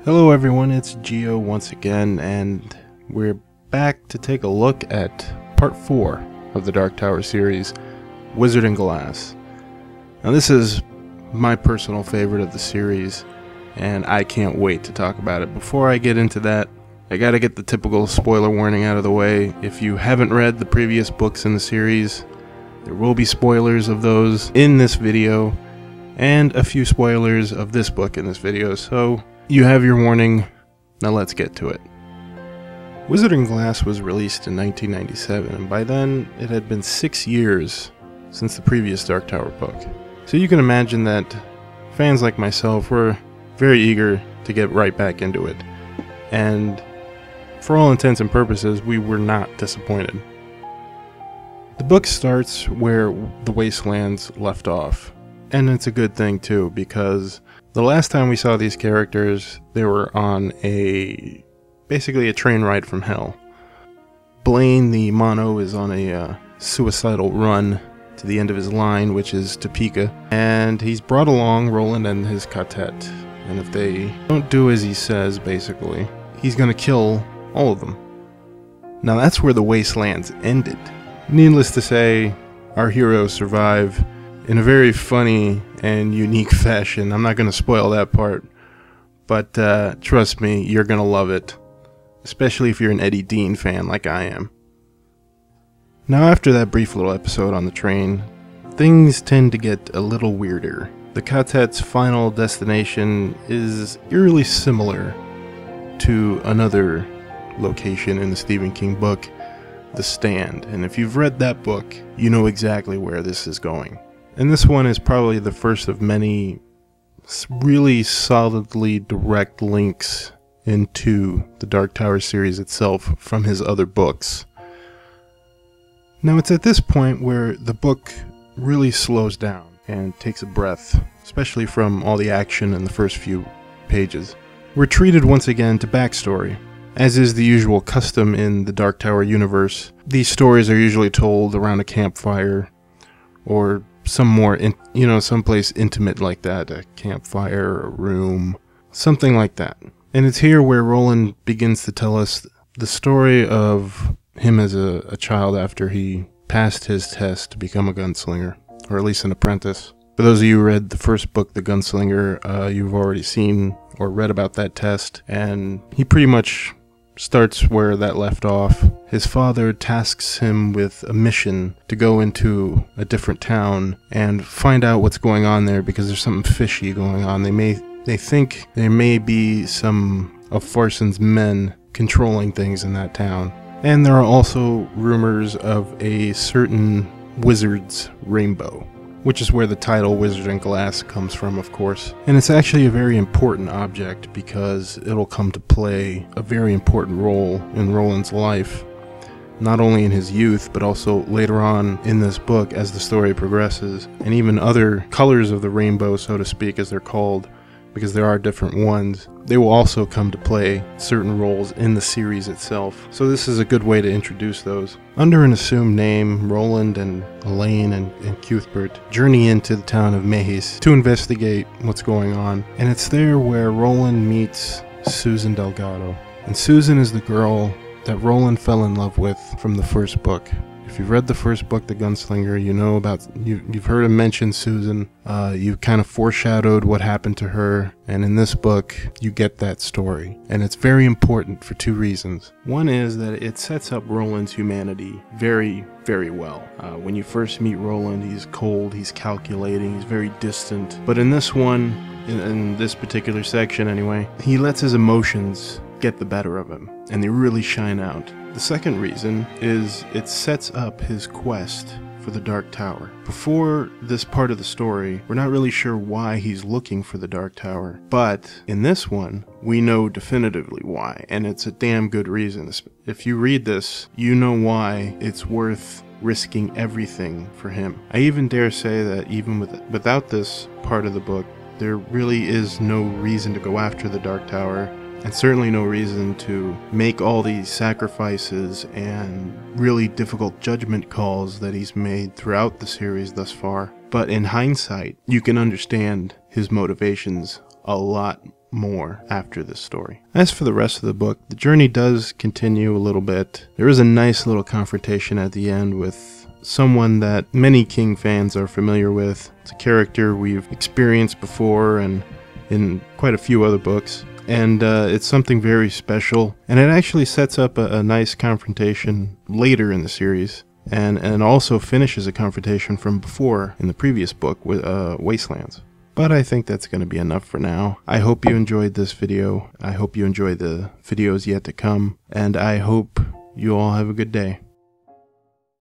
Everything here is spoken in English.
Hello everyone, it's Geo once again, and we're back to take a look at part 4 of the Dark Tower series, Wizard and Glass. Now this is my personal favorite of the series, and I can't wait to talk about it. Before I get into that, I gotta get the typical spoiler warning out of the way. If you haven't read the previous books in the series, there will be spoilers of those in this video, and a few spoilers of this book in this video, so you have your warning. Now let's get to it. Wizard and Glass was released in 1997, and by then it had been 6 years since the previous Dark Tower book. So you can imagine that fans like myself were very eager to get right back into it, and for all intents and purposes, we were not disappointed. The book starts where the Wastelands left off, and it's a good thing too, because the last time we saw these characters, they were on basically a train ride from hell. Blaine, the Mono, is on a suicidal run to the end of his line, which is Topeka, and he's brought along Roland and his quartet, and if they don't do as he says, basically, he's gonna kill all of them. Now that's where the Wastelands ended. Needless to say, our heroes survive in a very funny and unique fashion. I'm not going to spoil that part, but trust me, you're going to love it, especially if you're an Eddie Dean fan like I am. Now after that brief little episode on the train, things tend to get a little weirder. The quartet's final destination is eerily similar to another location in the Stephen King book, The Stand, and if you've read that book, you know exactly where this is going. And this one is probably the first of many really solidly direct links into the Dark Tower series itself from his other books. Now it's at this point where the book really slows down and takes a breath, especially from all the action in the first few pages. We're treated once again to backstory. As is the usual custom in the Dark Tower universe, these stories are usually told around a campfire, or some more, someplace intimate like that, a campfire, a room, something like that. And it's here where Roland begins to tell us the story of him as a child after he passed his test to become a gunslinger, or at least an apprentice. For those of you who read the first book, The Gunslinger, you've already seen or read about that test, and he pretty much starts where that left off. His father tasks him with a mission to go into a different town and find out what's going on there, because there's something fishy going on. They think there may be some of Farson's men controlling things in that town. And there are also rumors of a certain wizard's rainbow, which is where the title Wizard and Glass comes from, of course. And it's actually a very important object because it'll come to play a very important role in Roland's life, not only in his youth, but also later on in this book as the story progresses, and even other colors of the rainbow, so to speak, as they're called, because there are different ones. They will also come to play certain roles in the series itself. So this is a good way to introduce those. Under an assumed name, Roland and Elaine and Cuthbert journey into the town of Mayes to investigate what's going on. And it's there where Roland meets Susan Delgado. And Susan is the girl that Roland fell in love with from the first book. If you've read the first book, The Gunslinger, you know about, you've heard him mention Susan. You kind of foreshadowed what happened to her, and in this book, you get that story. And it's very important for two reasons. One is that it sets up Roland's humanity very, very well. When you first meet Roland, he's cold, he's calculating, he's very distant. But in this one, in this particular section anyway, he lets his emotions get the better of him, and they really shine out. The second reason is it sets up his quest for the Dark Tower. Before this part of the story, we're not really sure why he's looking for the Dark Tower, but in this one, we know definitively why, and it's a damn good reason. If you read this, you know why it's worth risking everything for him. I even dare say that even without this part of the book, there really is no reason to go after the Dark Tower, and certainly no reason to make all these sacrifices and really difficult judgment calls that he's made throughout the series thus far. But in hindsight, you can understand his motivations a lot more after this story. As for the rest of the book, the journey does continue a little bit. There is a nice little confrontation at the end with someone that many King fans are familiar with. It's a character we've experienced before and in quite a few other books. And it's something very special. And it actually sets up a nice confrontation later in the series. And also finishes a confrontation from before in the previous book with Wastelands. But I think that's going to be enough for now. I hope you enjoyed this video. I hope you enjoy the videos yet to come. And I hope you all have a good day.